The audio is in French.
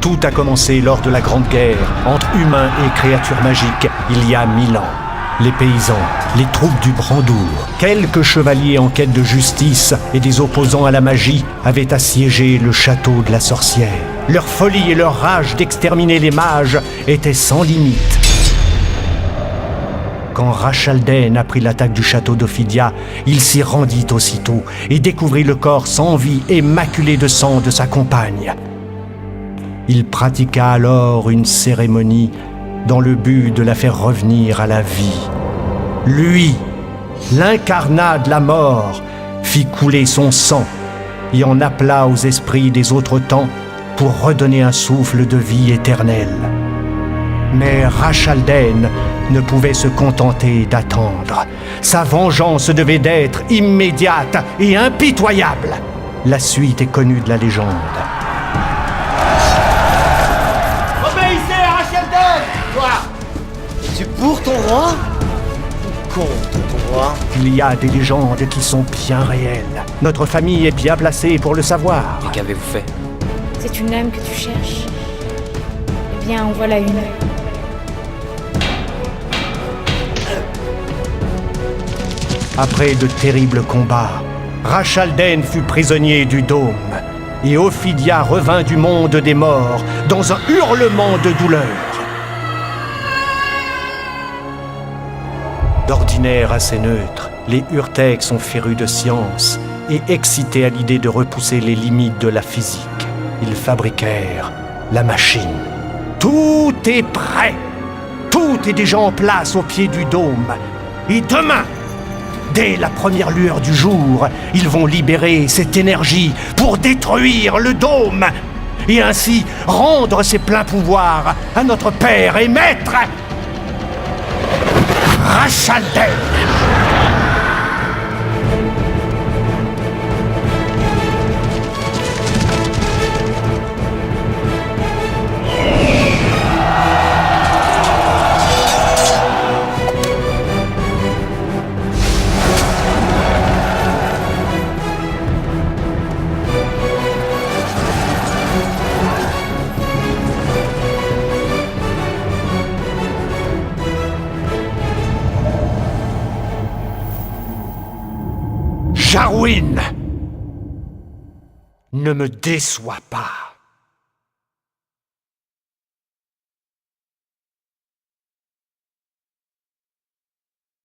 Tout a commencé lors de la Grande Guerre entre humains et créatures magiques il y a 1000 ans. Les paysans, les troupes du Brandour, quelques chevaliers en quête de justice et des opposants à la magie avaient assiégé le château de la sorcière. Leur folie et leur rage d'exterminer les mages étaient sans limite. Quand Rachalden apprit l'attaque du château d'Ophidia, il s'y rendit aussitôt et découvrit le corps sans vie et maculé de sang de sa compagne. Il pratiqua alors une cérémonie dans le but de la faire revenir à la vie. Lui, l'incarnat de la mort, fit couler son sang et en appela aux esprits des autres temps pour redonner un souffle de vie éternelle. Mais Rachalden ne pouvait se contenter d'attendre. Sa vengeance devait d'être immédiate et impitoyable. La suite est connue de la légende. Es-tu pour ton roi ou contre ton roi? Il y a des légendes qui sont bien réelles. Notre famille est bien placée pour le savoir. Et qu'avez-vous fait? C'est une âme que tu cherches. Eh bien, en voilà une. Après de terribles combats, Rachalden fut prisonnier du dôme et Ophidia revint du monde des morts dans un hurlement de douleur. D'ordinaire assez neutres, les Urtex sont férus de science et excités à l'idée de repousser les limites de la physique. Ils fabriquèrent la machine. Tout est prêt. Tout est déjà en place au pied du dôme. Et demain, dès la première lueur du jour, ils vont libérer cette énergie pour détruire le dôme et ainsi rendre ses pleins pouvoirs à notre père et maître, Rachalden. Jarwin, ne me déçois pas.